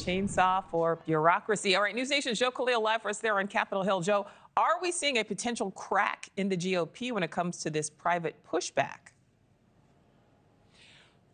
chainsaw for bureaucracy. All right, News Nation's Joe Khalil live for us there on Capitol Hill. Joe, are we seeing a potential crack in the GOP when it comes to this private pushback?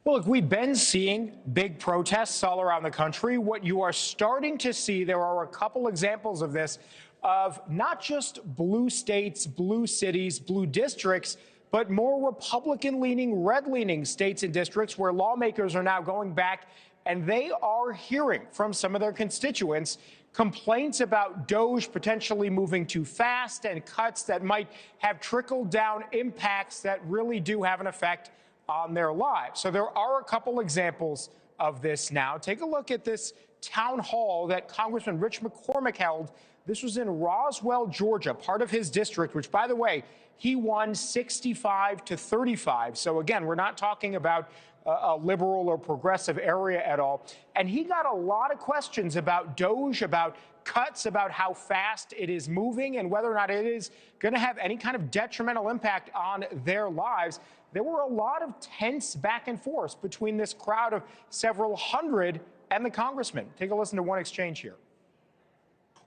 Well, look, we've been seeing big protests all around the country. What you are starting to see, there are a couple examples of this, of not just blue states, blue cities, blue districts, but more Republican-leaning, red-leaning states and districts where lawmakers are now going back and they are hearing from some of their constituents complaints about DOGE potentially moving too fast and cuts that might have trickle-down impacts that really do have an effect on their lives. So there are a couple examples of this now. Take a look at this town hall that Congressman Rich McCormick held. This was in Roswell, Georgia, part of his district, which, by the way, he won 65 to 35. So again, we're not talking about a liberal or progressive area at all. And he got a lot of questions about DOGE, about cuts, about how fast it is moving and whether or not it is going to have any kind of detrimental impact on their lives. There were a lot of tense back and forth between this crowd of several hundred and the congressman. Take a listen to one exchange here.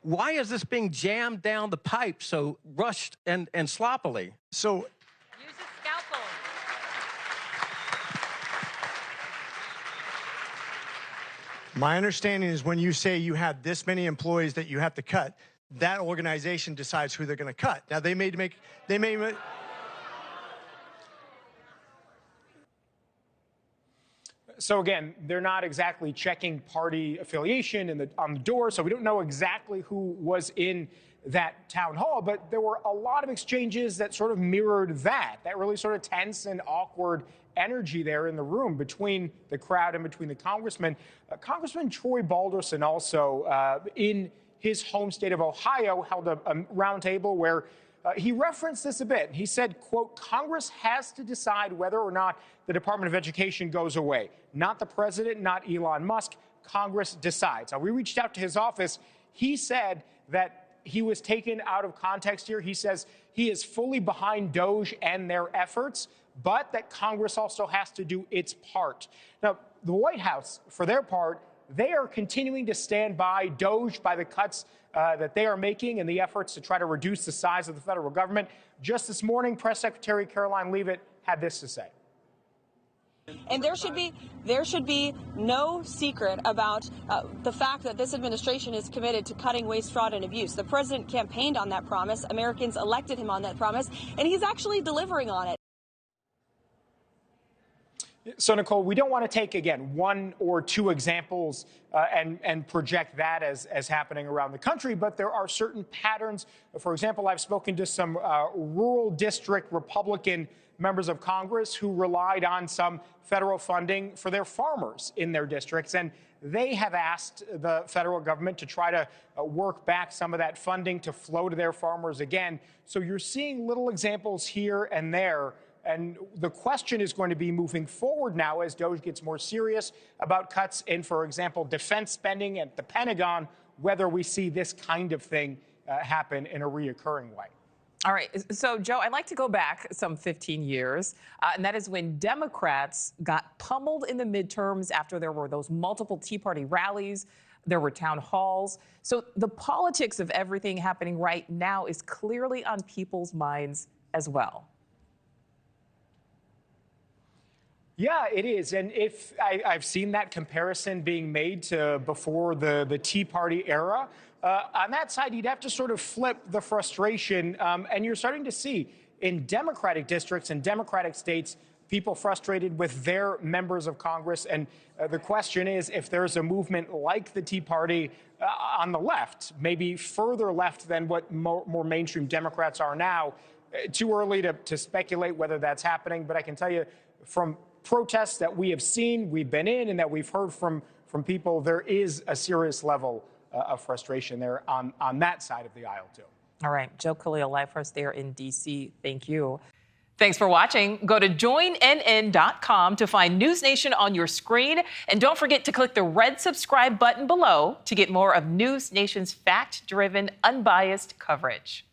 Why is this being jammed down the pipe so rushed and sloppily? So use a scalpel. My understanding is when you say you have this many employees that you have to cut, that organization decides who they're going to cut. Now they may make. So again, they're not exactly checking party affiliation on the door, so we don't know exactly who was in that town hall, but there were a lot of exchanges that sort of mirrored that really sort of tense and awkward energy there in the room between the crowd and between the congressman. Congressman Troy Balderson also, in his home state of Ohio, held a roundtable where he referenced this a bit. He said, quote, Congress has to decide whether or not the Department of Education goes away. Not the president, not Elon Musk. Congress decides. Now, we reached out to his office. He said that he was taken out of context here. He says he is fully behind DOGE and their efforts, but that Congress also has to do its part. Now, the White House, for their part, they are continuing to stand by DOGE, by the cuts that they are making and the efforts to try to reduce the size of the federal government. Just this morning, Press Secretary Caroline Leavitt had this to say. And there should be no secret about the fact that this administration is committed to cutting waste, fraud, and abuse. The president campaigned on that promise. Americans elected him on that promise, and he's actually delivering on it. So, Nichole, we don't want to take, again, one or two examples and project that as happening around the country, but there are certain patterns. For example, I've spoken to some rural district Republican members of Congress who relied on some federal funding for their farmers in their districts, and they have asked the federal government to try to work back some of that funding to flow to their farmers again. So you're seeing little examples here and there. And the question is going to be moving forward now as DOGE gets more serious about cuts in, for example, defense spending at the Pentagon, whether we see this kind of thing happen in a reoccurring way. All right. So, Joe, I'd like to go back some 15 years, and that is when Democrats got pummeled in the midterms after there were those multiple Tea Party rallies. There were town halls. So the politics of everything happening right now is clearly on people's minds as well. Yeah, it is. And if I've seen that comparison being made to before the Tea Party era, on that side, you'd have to sort of flip the frustration. And you're starting to see in Democratic districts and Democratic states, people frustrated with their members of Congress. And the question is, if there's a movement like the Tea Party on the left, maybe further left than what more mainstream Democrats are now, too early to speculate whether that's happening. But I can tell you from protests that we have seen, we've been in, and that we've heard from people, there is a serious level of frustration there on that side of the aisle, too. All right. Joe Khalil, live for us there in D.C. Thank you. Thanks for watching. Go to joinnn.com to find News Nation on your screen. And don't forget to click the red subscribe button below to get more of News Nation's fact-driven, unbiased coverage.